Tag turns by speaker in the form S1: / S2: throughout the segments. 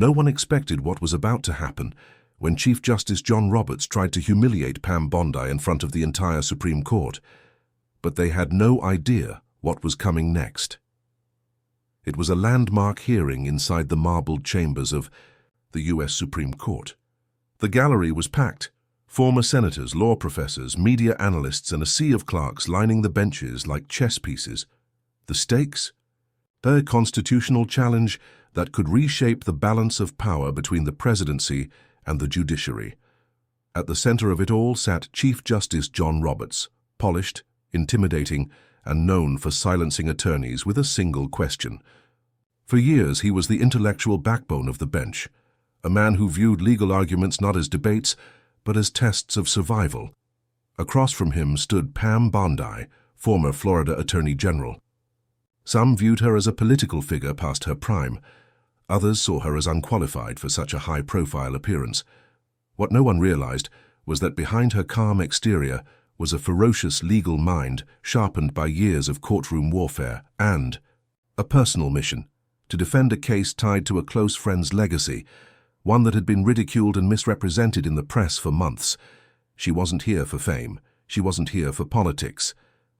S1: No one expected what was about to happen when Chief Justice John Roberts tried to humiliate Pam Bondi in front of the entire Supreme Court. But they had no idea what was coming next. It was a landmark hearing inside the marbled chambers of the U.S. Supreme Court. The gallery was packed. Former senators, law professors, media analysts, and a sea of clerks lining the benches like chess pieces. The stakes? A constitutional challenge that could reshape the balance of power between the presidency and the judiciary. At the center of it all sat Chief Justice John Roberts, polished, intimidating, and known for silencing attorneys with a single question. For years, he was the intellectual backbone of the bench, a man who viewed legal arguments not as debates, but as tests of survival. Across from him stood Pam Bondi, former Florida Attorney General. Some viewed her as a political figure past her prime. Others saw her as unqualified for such a high-profile appearance. What no one realized was that behind her calm exterior was a ferocious legal mind sharpened by years of courtroom warfare and a personal mission to defend a case tied to a close friend's legacy, one that had been ridiculed and misrepresented in the press for months. She wasn't here for fame. She wasn't here for politics.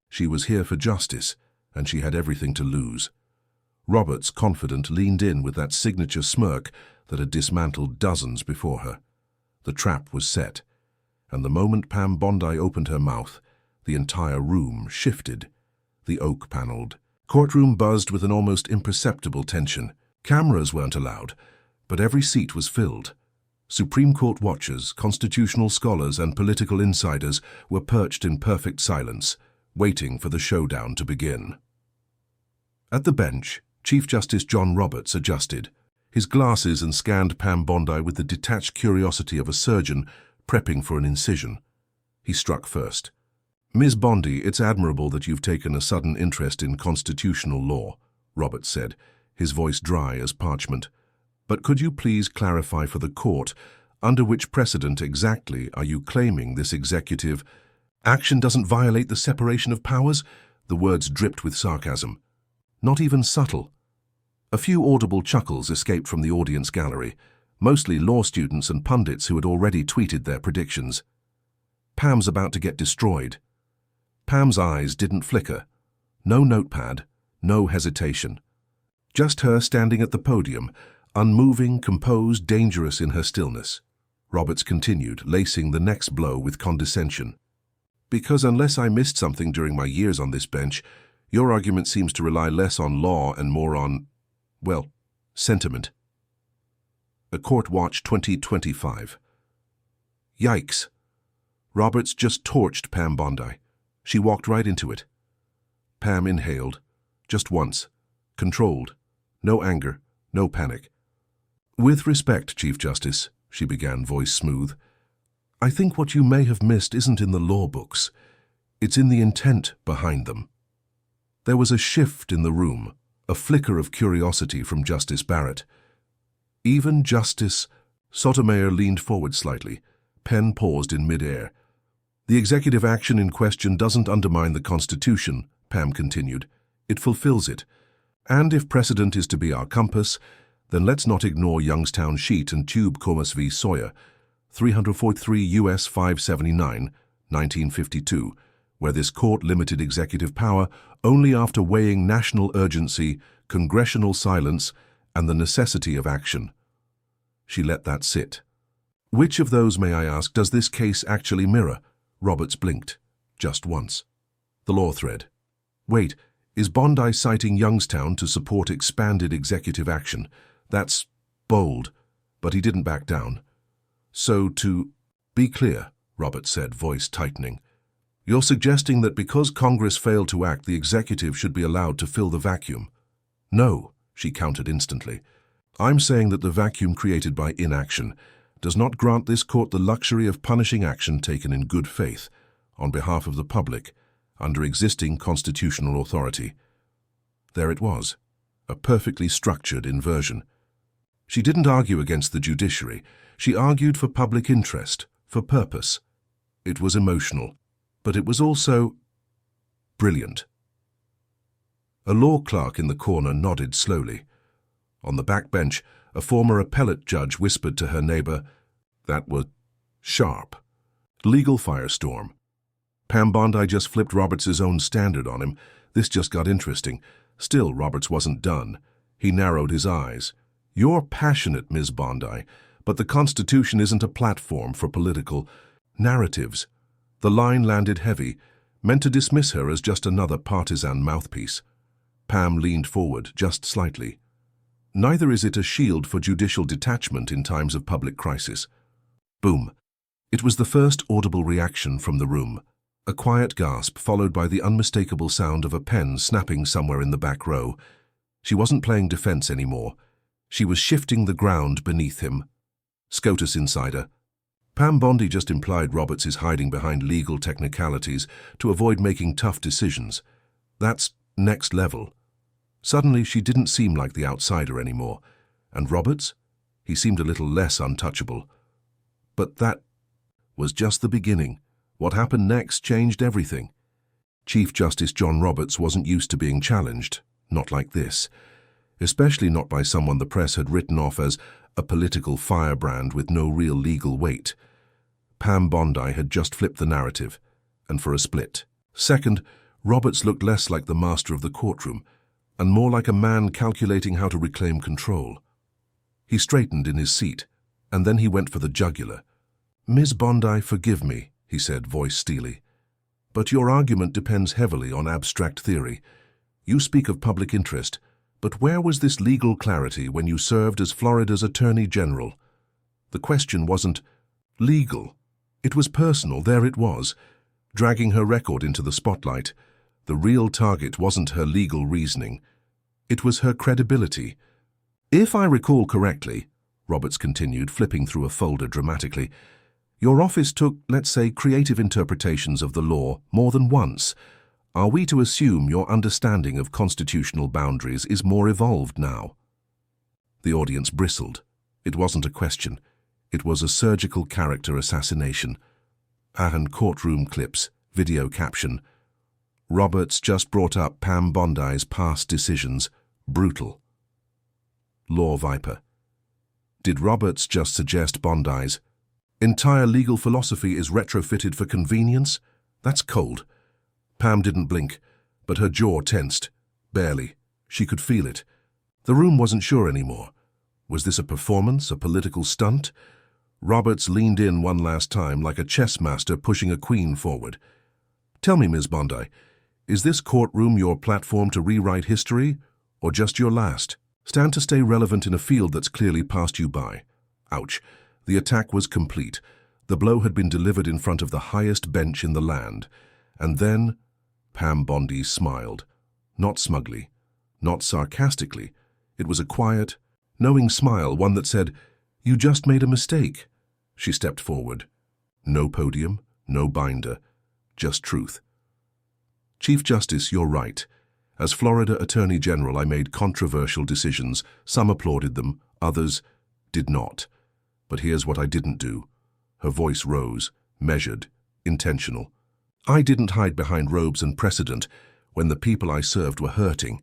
S1: She was here for justice, and she had everything to lose. Roberts, confident, leaned in with that signature smirk that had dismantled dozens before her. The trap was set, and the moment Pam Bondi opened her mouth, the entire room shifted. The oak-paneled courtroom buzzed with an almost imperceptible tension. Cameras weren't allowed, but every seat was filled. Supreme Court watchers, constitutional scholars, and political insiders were perched in perfect silence, waiting for the showdown to begin. At the bench, Chief Justice John Roberts adjusted his glasses and scanned Pam Bondi with the detached curiosity of a surgeon prepping for an incision. He struck first. "Ms. Bondi, it's admirable that you've taken a sudden interest in constitutional law," Roberts said, his voice dry as parchment. "But could you please clarify for the court, under which precedent exactly are you claiming this executive action doesn't violate the separation of powers?" The words dripped with sarcasm. Not even subtle. A few audible chuckles escaped from the audience gallery, mostly law students and pundits who had already tweeted their predictions. Pam's about to get destroyed. Pam's eyes didn't flicker. No notepad, no hesitation. Just her standing at the podium, unmoving, composed, dangerous in her stillness. Roberts continued, lacing the next blow with condescension. "Because unless I missed something during my years on this bench, your argument seems to rely less on law and more on, well, sentiment." A Court Watch 2025. Yikes. Roberts just torched Pam Bondi. She walked right into it. Pam inhaled, just once, controlled, no anger, no panic. "With respect, Chief Justice," she began, voice smooth, "I think what you may have missed isn't in the law books. It's in the intent behind them." There was a shift in the room, a flicker of curiosity from Justice Barrett. Even Justice Sotomayor leaned forward slightly, pen paused in midair. "The executive action in question doesn't undermine the Constitution," Pam continued. "It fulfills it. And if precedent is to be our compass, then let's not ignore Youngstown Sheet and Tube Comas v. Sawyer, 343 U.S. 579, 1952, where this court limited executive power only after weighing national urgency, congressional silence, and the necessity of action." She let that sit. "Which of those, may I ask, does this case actually mirror?" Roberts blinked, just once. The law thread. "Wait, is Bondi citing Youngstown to support expanded executive action? That's bold," but he didn't back down. "So to be clear," Roberts said, voice tightening, "you're suggesting that because Congress failed to act, the executive should be allowed to fill the vacuum?" "No," she countered instantly. "I'm saying that the vacuum created by inaction does not grant this court the luxury of punishing action taken in good faith, on behalf of the public, under existing constitutional authority." There it was, a perfectly structured inversion. She didn't argue against the judiciary. She argued for public interest, for purpose. It was emotional, but it was also brilliant. A law clerk in the corner nodded slowly. On the back bench, A former appellate judge whispered to her neighbor, "That was sharp." Legal firestorm. Pam Bondi just flipped Roberts' own standard on him. This just got interesting. Still, Roberts wasn't done. He narrowed his eyes. "You're passionate, Ms. Bondi, but the Constitution isn't a platform for political narratives." The line landed heavy, meant to dismiss her as just another partisan mouthpiece. Pam leaned forward, just slightly. "Neither is it a shield for judicial detachment in times of public crisis." Boom. It was the first audible reaction from the room. A quiet gasp followed by the unmistakable sound of a pen snapping somewhere in the back row. She wasn't playing defense anymore. She was shifting the ground beneath him. SCOTUS insider. Pam Bondi just implied Roberts is hiding behind legal technicalities to avoid making tough decisions. That's next level. Suddenly, she didn't seem like the outsider anymore. And Roberts? He seemed a little less untouchable. But that was just the beginning. What happened next changed everything. Chief Justice John Roberts wasn't used to being challenged, not like this. Especially not by someone the press had written off as a political firebrand with no real legal weight. Pam Bondi had just flipped the narrative, and for a split. Second, Roberts looked less like the master of the courtroom, and more like a man calculating how to reclaim control. He straightened in his seat, and then he went for the jugular. "Ms. Bondi, forgive me," he said, voice steely. "But your argument depends heavily on abstract theory. You speak of public interest, but where was this legal clarity when you served as Florida's Attorney General? The question wasn't legal. It was personal, there it was, dragging her record into the spotlight. The real target wasn't her legal reasoning. It was her credibility. If I recall correctly," Roberts continued, flipping through a folder dramatically, "your office took, let's say, creative interpretations of the law more than once. Are we to assume your understanding of constitutional boundaries is more evolved now?" The audience bristled. It wasn't a question. It was a surgical character assassination. And courtroom clips, video caption. Roberts just brought up Pam Bondi's past decisions. Brutal. Law Viper. Did Roberts just suggest Bondi's entire legal philosophy is retrofitted for convenience? That's cold. Pam didn't blink, but her jaw tensed. Barely. She could feel it. The room wasn't sure anymore. Was this a performance, a political stunt? Roberts leaned in one last time like a chess master pushing a queen forward. "Tell me, Ms. Bondi, is this courtroom your platform to rewrite history, or just your last? Stand to stay relevant in a field that's clearly passed you by." Ouch. The attack was complete. The blow had been delivered in front of the highest bench in the land. And then Pam Bondi smiled. Not smugly, not sarcastically. It was a quiet, knowing smile, one that said, "You just made a mistake." She stepped forward. No podium, no binder, just truth. "Chief Justice, you're right. As Florida Attorney General, I made controversial decisions. Some applauded them, others did not. But here's what I didn't do." Her voice rose, measured, intentional. "I didn't hide behind robes and precedent when the people I served were hurting.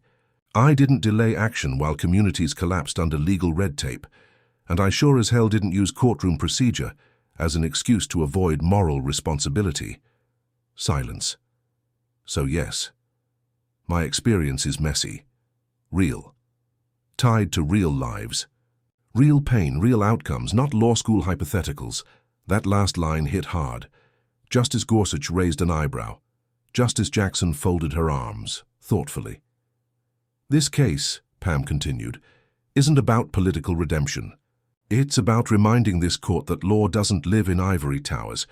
S1: I didn't delay action while communities collapsed under legal red tape. And I sure as hell didn't use courtroom procedure as an excuse to avoid moral responsibility." Silence. "So yes, my experience is messy, real, tied to real lives. Real pain, real outcomes, not law school hypotheticals." That last line hit hard. Justice Gorsuch raised an eyebrow. Justice Jackson folded her arms, thoughtfully. "This case," Pam continued, "isn't about political redemption. It's about reminding this court that law doesn't live in ivory towers.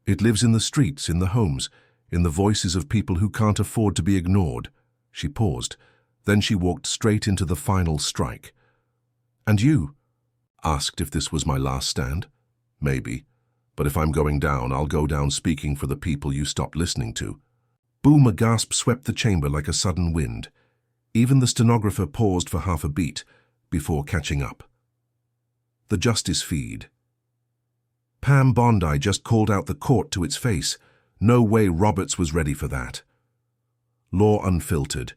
S1: It lives in the streets, in the homes, in the voices of people who can't afford to be ignored." She paused. Then she walked straight into the final strike. "And you?" Asked if this was my last stand. "Maybe. But if I'm going down, I'll go down speaking for the people you stopped listening to." Boom, a gasp swept the chamber like a sudden wind. Even the stenographer paused for half a beat before catching up. The justice feed. Pam Bondi just called out the court to its face. No way Roberts was ready for that. Law unfiltered.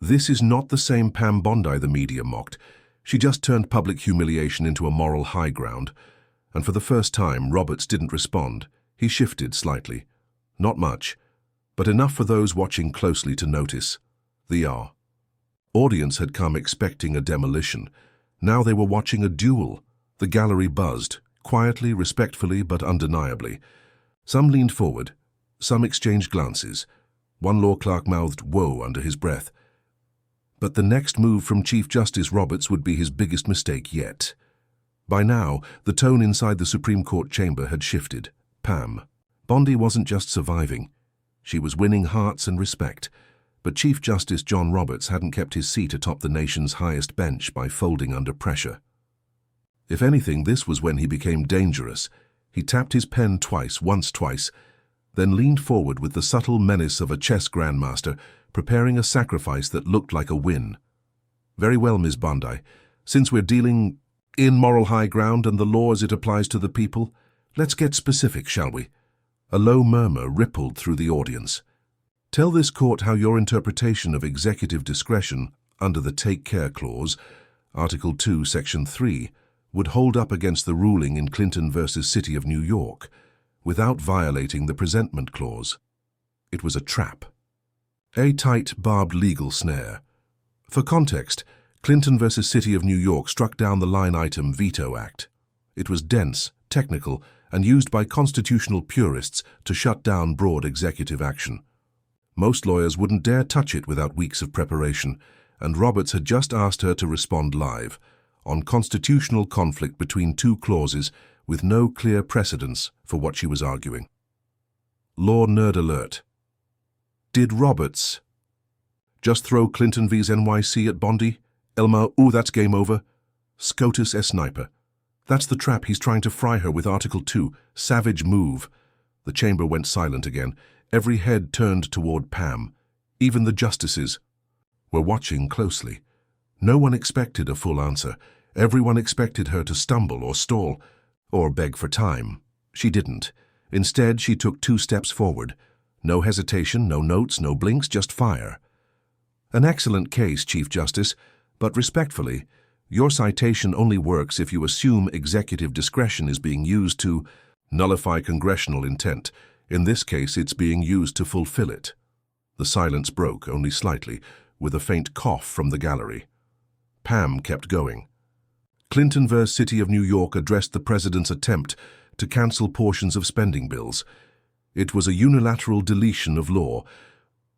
S1: This is not the same Pam Bondi the media mocked. She just turned public humiliation into a moral high ground, and for the first time, Roberts didn't respond. He shifted slightly. Not much, but enough for those watching closely to notice. The audience had come expecting a demolition. Now they were watching a duel. The gallery buzzed, quietly, respectfully, but undeniably. Some leaned forward. Some exchanged glances. One law clerk mouthed "whoa" under his breath. But the next move from Chief Justice Roberts would be his biggest mistake yet. By now, the tone inside the Supreme Court chamber had shifted. Pam. Bondi wasn't just surviving. She was winning hearts and respect. But Chief Justice John Roberts hadn't kept his seat atop the nation's highest bench by folding under pressure. If anything, this was when he became dangerous. He tapped his pen twice, then leaned forward with the subtle menace of a chess grandmaster, preparing a sacrifice that looked like a win. "Very well, Ms. Bondi. Since we're dealing in moral high ground and the law as it applies to the people, let's get specific, shall we?" A low murmur rippled through the audience. "Tell this court how your interpretation of executive discretion under the Take Care Clause, Article 2, Section 3, would hold up against the ruling in Clinton versus City of New York, without violating the Presentment Clause." It was a trap. A tight, barbed legal snare. For context, Clinton versus City of New York struck down the line-item Veto Act. It was dense, technical, and used by constitutional purists to shut down broad executive action. Most lawyers wouldn't dare touch it without weeks of preparation, and Roberts had just asked her to respond live, on constitutional conflict between two clauses with no clear precedence for what she was arguing. Law nerd alert. Did Roberts just throw Clinton vs NYC at Bondi? Elma, ooh, that's game over. SCOTUS sniper. That's the trap he's trying to fry her with Article 2. Savage move. The chamber went silent again. Every head turned toward Pam. Even the justices were watching closely. No one expected a full answer. Everyone expected her to stumble or stall, or beg for time. She didn't. Instead, she took 2 steps forward. No hesitation, no notes, no blinks, just fire. "An excellent case, Chief Justice, but respectfully, your citation only works if you assume executive discretion is being used to nullify congressional intent. In this case, it's being used to fulfill it." The silence broke, only slightly, with a faint cough from the gallery. Pam kept going. "Clinton v. City of New York addressed the president's attempt to cancel portions of spending bills. It was a unilateral deletion of law.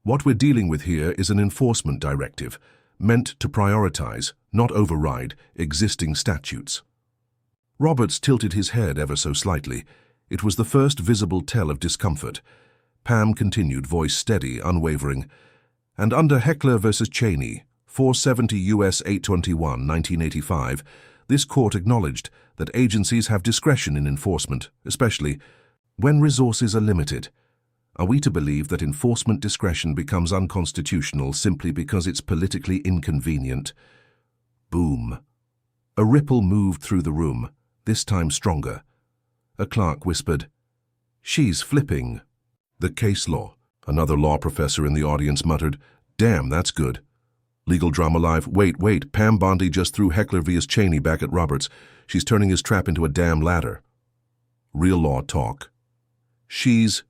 S1: What we're dealing with here is an enforcement directive, meant to prioritize, not override, existing statutes." Roberts tilted his head ever so slightly. It was the first visible tell of discomfort. Pam continued, voice steady, unwavering. "And under Heckler v. Cheney, 470 U.S. 821, 1985, this court acknowledged that agencies have discretion in enforcement, especially when resources are limited. Are we to believe that enforcement discretion becomes unconstitutional simply because it's politically inconvenient?" Boom. A ripple moved through the room, this time stronger. A clerk whispered, "She's flipping." "The case law," another law professor in the audience muttered. "Damn, that's good." Legal drama live. Wait, Pam Bondi just threw Heckler vs. Cheney back at Roberts. She's turning his trap into a damn ladder. Real law talk. She's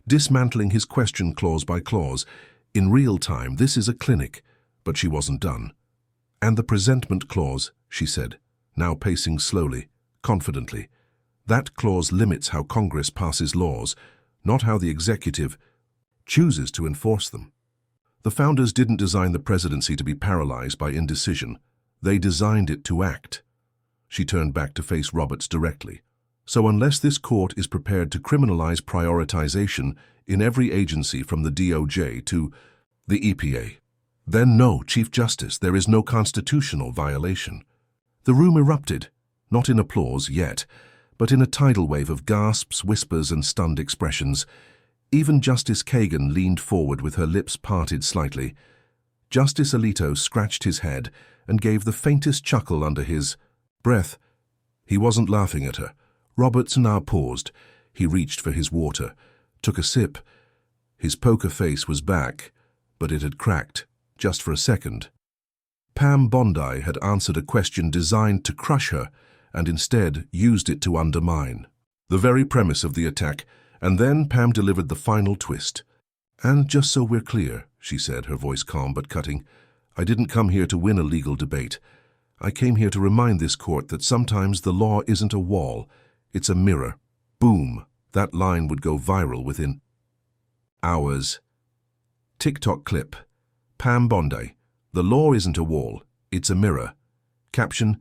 S1: dismantling his question clause by clause. In real time, this is a clinic, but she wasn't done. "And the presentment clause," she said, now pacing slowly, confidently. "That clause limits how Congress passes laws, not how the executive chooses to enforce them. The founders didn't design the presidency to be paralyzed by indecision. They designed it to act." She turned back to face Roberts directly. "So unless this court is prepared to criminalize prioritization in every agency from the DOJ to the EPA, then no, Chief Justice, there is no constitutional violation." The room erupted, not in applause yet, but in a tidal wave of gasps, whispers, and stunned expressions. Even Justice Kagan leaned forward with her lips parted slightly. Justice Alito scratched his head and gave the faintest chuckle under his breath. He wasn't laughing at her. Roberts now paused. He reached for his water, took a sip. His poker face was back, but it had cracked, just for a second. Pam Bondi had answered a question designed to crush her and instead used it to undermine the very premise of the attack. And then Pam delivered the final twist. "And just so we're clear," she said, her voice calm but cutting, "I didn't come here to win a legal debate. I came here to remind this court that sometimes the law isn't a wall, it's a mirror." Boom! That line would go viral within hours. TikTok clip. Pam Bondi. "The law isn't a wall, it's a mirror." Caption: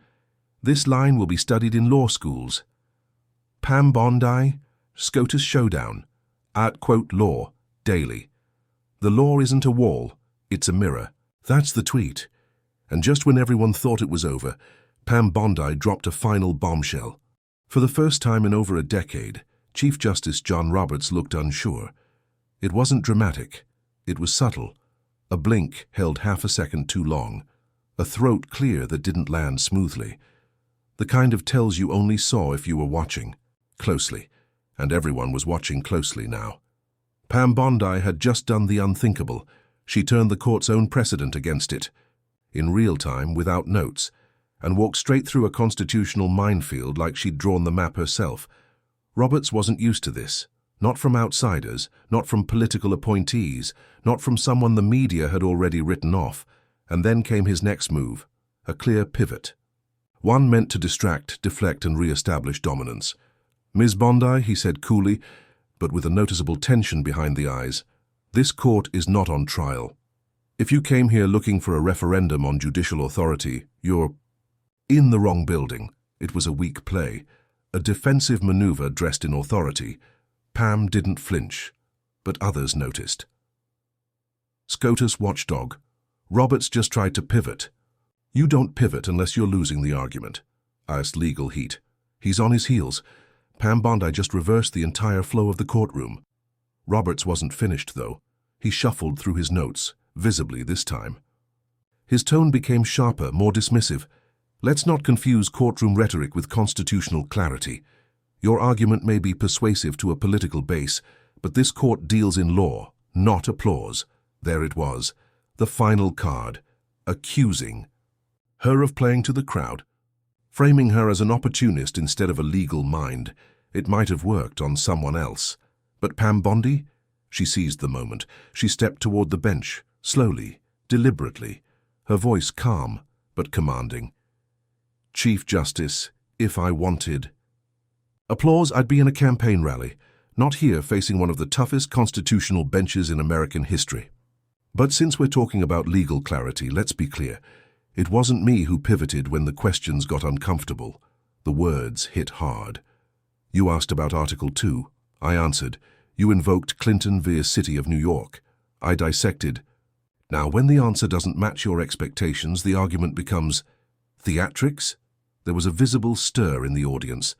S1: "This line will be studied in law schools." Pam Bondi, SCOTUS showdown. @law, daily. "The law isn't a wall, it's a mirror." That's the tweet. And just when everyone thought it was over, Pam Bondi dropped a final bombshell. For the first time in over a decade, Chief Justice John Roberts looked unsure. It wasn't dramatic. It was subtle. A blink held half a second too long. A throat clear that didn't land smoothly. The kind of tells you only saw if you were watching closely. And everyone was watching closely now. Pam Bondi had just done the unthinkable. She turned the court's own precedent against it, in real time, without notes, and walked straight through a constitutional minefield like she'd drawn the map herself. Roberts wasn't used to this. Not from outsiders, not from political appointees, not from someone the media had already written off. And then came his next move, a clear pivot. One meant to distract, deflect, and re-establish dominance. "Ms. Bondi," he said coolly, but with a noticeable tension behind the eyes, "this court is not on trial. If you came here looking for a referendum on judicial authority, you're in the wrong building." It was a weak play, a defensive maneuver dressed in authority. Pam didn't flinch, but others noticed. SCOTUS watchdog. Roberts just tried to pivot. "You don't pivot unless you're losing the argument," iced legal heat. He's on his heels. Pam Bondi just reversed the entire flow of the courtroom. Roberts wasn't finished, though. He shuffled through his notes, visibly this time. His tone became sharper, more dismissive. "Let's not confuse courtroom rhetoric with constitutional clarity. Your argument may be persuasive to a political base, but this court deals in law, not applause." There it was, the final card, accusing her of playing to the crowd, framing her as an opportunist instead of a legal mind. It might have worked on someone else. But Pam Bondi? She seized the moment. She stepped toward the bench, slowly, deliberately, her voice calm but commanding. "Chief Justice, if I wanted applause, I'd be in a campaign rally, not here facing one of the toughest constitutional benches in American history. But since we're talking about legal clarity, let's be clear. It wasn't me who pivoted when the questions got uncomfortable. The words hit hard. You asked about Article 2. I answered. You invoked Clinton v. City of New York. I dissected. Now, when the answer doesn't match your expectations, the argument becomes theatrics." There was a visible stir in the audience.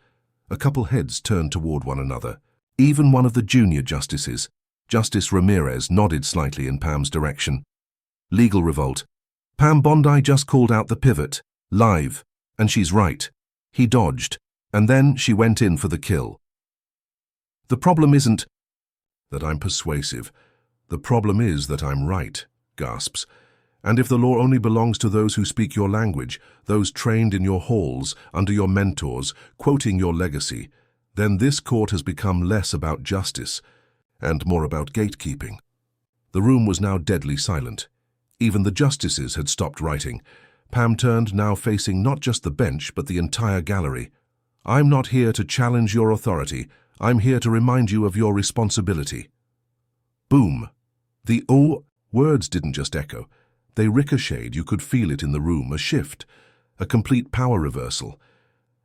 S1: A couple heads turned toward one another. Even one of the junior justices, Justice Ramirez, nodded slightly in Pam's direction. Legal revolt. Pam Bondi just called out the pivot, live, and she's right. He dodged, and then she went in for the kill. "The problem isn't that I'm persuasive. The problem is that I'm right," gasps. "And if the law only belongs to those who speak your language, those trained in your halls, under your mentors, quoting your legacy, then this court has become less about justice and more about gatekeeping." The room was now deadly silent. Even the justices had stopped writing. Pam turned, now facing not just the bench, but the entire gallery. "I'm not here to challenge your authority. I'm here to remind you of your responsibility." Boom. The words didn't just echo. They ricocheted. You could feel it in the room, a shift, a complete power reversal.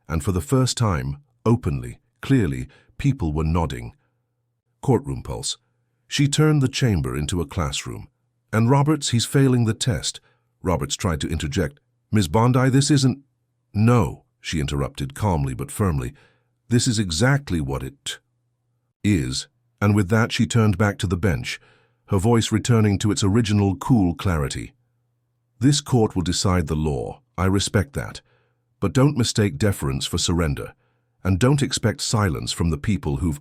S1: And for the first time, openly, clearly, people were nodding. Courtroom pulse. She turned the chamber into a classroom. "And Roberts, he's failing the test." Roberts tried to interject. "Ms. Bondi, this isn't—" "No," she interrupted, calmly but firmly. "This is exactly what it is." And with that, she turned back to the bench, her voice returning to its original cool clarity. "This court will decide the law. I respect that. But don't mistake deference for surrender. And don't expect silence from the people who've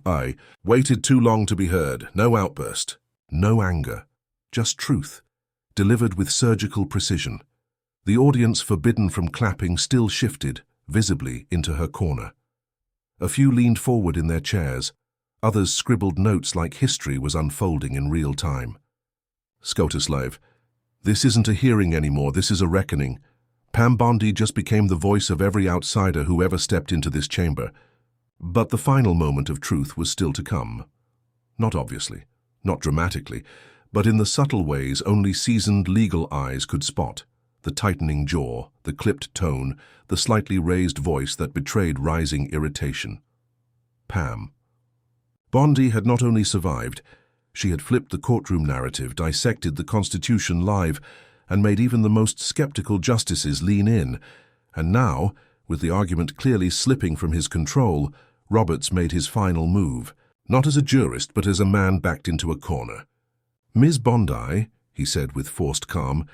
S1: waited too long to be heard. No outburst. No anger. Just truth, delivered with surgical precision. The audience, forbidden from clapping, still shifted, visibly, into her corner. A few leaned forward in their chairs. Others scribbled notes like history was unfolding in real time. Scotuslave, this isn't a hearing anymore, this is a reckoning. Pam Bondi just became the voice of every outsider who ever stepped into this chamber. But the final moment of truth was still to come. Not obviously, not dramatically, but in the subtle ways only seasoned legal eyes could spot. The tightening jaw, the clipped tone, the slightly raised voice that betrayed rising irritation. Pam. Bondi had not only survived, she had flipped the courtroom narrative, dissected the Constitution live, and made even the most skeptical justices lean in. And now, with the argument clearly slipping from his control, Roberts made his final move, not as a jurist but as a man backed into a corner. "Ms. Bondi," he said with forced calm,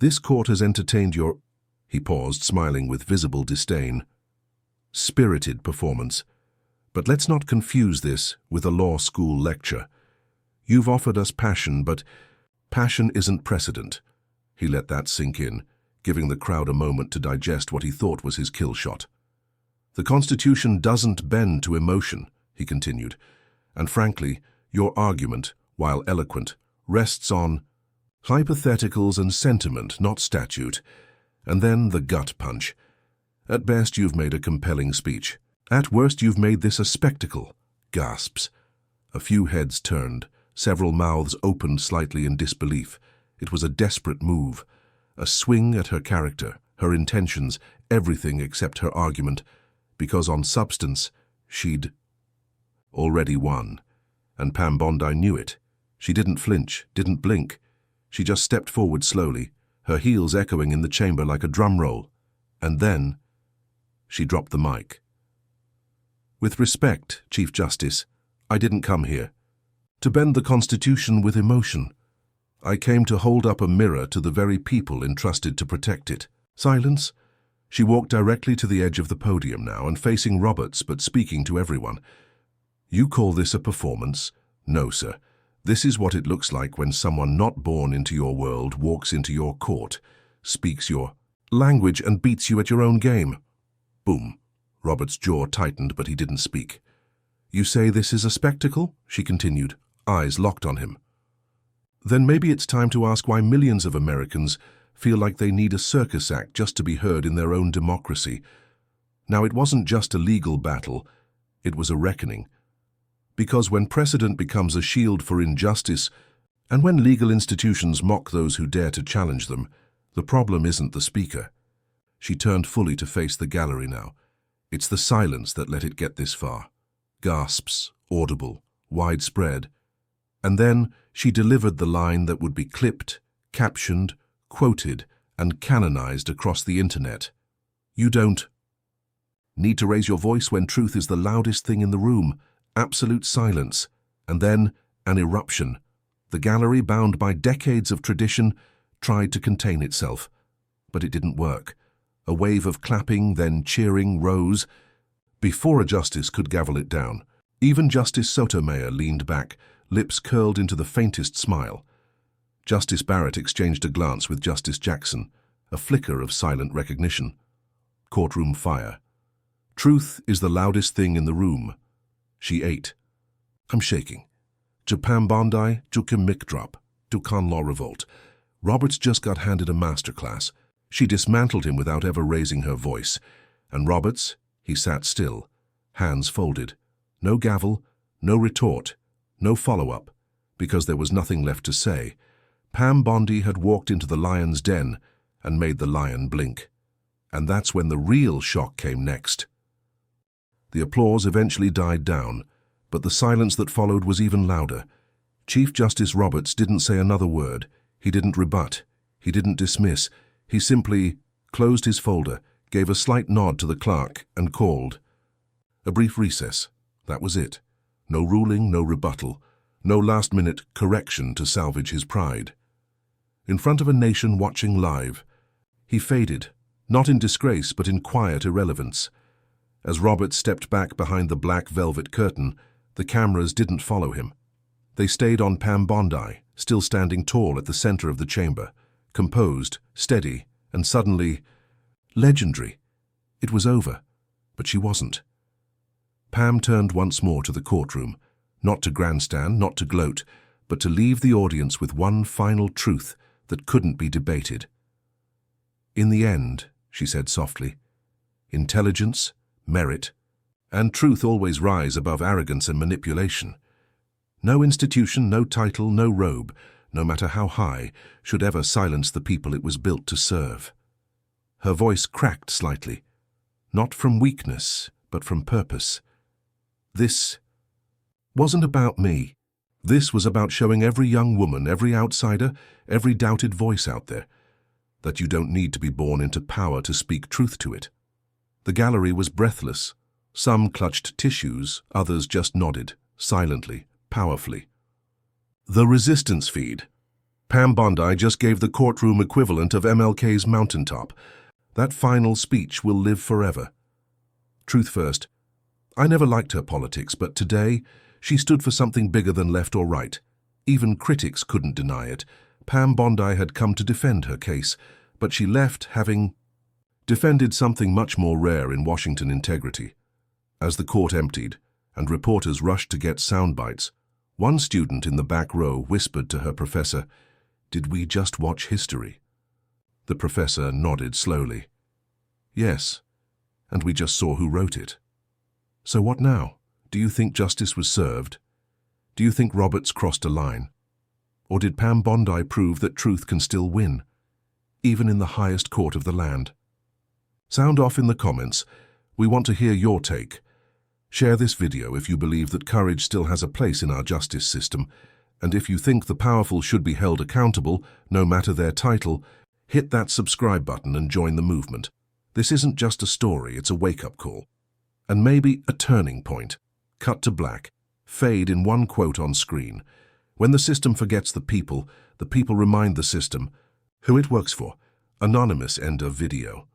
S1: "this court has entertained your—" He paused, smiling with visible disdain. "Spirited performance. But let's not confuse this with a law school lecture. You've offered us passion, but passion isn't precedent." He let that sink in, giving the crowd a moment to digest what he thought was his kill shot. "The Constitution doesn't bend to emotion," he continued, "and frankly, your argument, while eloquent, rests on hypotheticals and sentiment, not statute. And then the gut punch. At best, you've made a compelling speech. At worst, you've made this a spectacle." Gasps. A few heads turned, several mouths opened slightly in disbelief. It was a desperate move, a swing at her character, her intentions, everything except her argument, because on substance, she'd already won. And Pam Bondi knew it. She didn't flinch, didn't blink. She just stepped forward slowly, her heels echoing in the chamber like a drum roll. And then she dropped the mic. "With respect, Chief Justice, I didn't come here to bend the Constitution with emotion. I came to hold up a mirror to the very people entrusted to protect it." Silence. She walked directly to the edge of the podium now and facing Roberts, but speaking to everyone. "You call this a performance? No, sir. This is what it looks like when someone not born into your world walks into your court, speaks your language and beats you at your own game." Boom. Robert's jaw tightened, but he didn't speak. "You say this is a spectacle?" she continued, eyes locked on him. "Then maybe it's time to ask why millions of Americans feel like they need a circus act just to be heard in their own democracy. Now, it wasn't just a legal battle, it was a reckoning. Because when precedent becomes a shield for injustice, and when legal institutions mock those who dare to challenge them, the problem isn't the speaker." She turned fully to face the gallery now. It's the silence that let it get this far. Gasps, audible, widespread. And then she delivered the line that would be clipped, captioned, quoted, and canonized across the internet. "You don't need to raise your voice when truth is the loudest thing in the room." Absolute silence. And then an eruption. The gallery, bound by decades of tradition, tried to contain itself. But it didn't work. A wave of clapping, then cheering, rose. Before a justice could gavel it down, even Justice Sotomayor leaned back, lips curled into the faintest smile. Justice Barrett exchanged a glance with Justice Jackson, a flicker of silent recognition. Courtroom fire. Truth is the loudest thing in the room. She ate. "I'm shaking. To Pam Bondi, to mic drop, to con law revolt." Roberts just got handed a masterclass. She dismantled him without ever raising her voice. And Roberts, he sat still, hands folded. No gavel, no retort, no follow-up, because there was nothing left to say. Pam Bondi had walked into the lion's den and made the lion blink. And that's when the real shock came next. The applause eventually died down, but the silence that followed was even louder. Chief Justice Roberts didn't say another word. He didn't rebut. He didn't dismiss. He simply closed his folder, gave a slight nod to the clerk, and called. A brief recess. That was it. No ruling, no rebuttal, no last-minute correction to salvage his pride. In front of a nation watching live, he faded, not in disgrace but in quiet irrelevance. As Roberts stepped back behind the black velvet curtain, the cameras didn't follow him. They stayed on Pam Bondi, still standing tall at the center of the chamber, composed, steady, And suddenly, legendary. It was over, but she wasn't. Pam turned once more to the courtroom, not to grandstand, not to gloat, but to leave the audience with one final truth that couldn't be debated. In the end, she said softly, intelligence, merit, and truth always rise above arrogance and manipulation. No institution, no title, no robe, no matter how high, should ever silence the people it was built to serve. Her voice cracked slightly, not from weakness, but from purpose. This wasn't about me. This was about showing every young woman, every outsider, every doubted voice out there, that you don't need to be born into power to speak truth to it. The gallery was breathless. Some clutched tissues, others just nodded, silently, powerfully. The resistance feed. Pam Bondi just gave the courtroom equivalent of MLK's mountaintop. That final speech will live forever. Truth first. I never liked her politics, but today she stood for something bigger than left or right. Even critics couldn't deny it. Pam Bondi had come to defend her case, but she left having defended something much more rare in Washington: integrity. As the court emptied and reporters rushed to get sound bites, one student in the back row whispered to her professor, "Did we just watch history?" The professor nodded slowly. "Yes, and we just saw who wrote it." "So what now? Do you think justice was served? Do you think Roberts crossed a line? Or did Pam Bondi prove that truth can still win, even in the highest court of the land?" Sound off in the comments. We want to hear your take. Share this video if you believe that courage still has a place in our justice system, and if you think the powerful should be held accountable, no matter their title, hit that subscribe button and join the movement. This isn't just a story, it's a wake-up call. And maybe a turning point. Cut to black. Fade in one quote on screen. When the system forgets the people remind the system who it works for. Anonymous. End of video.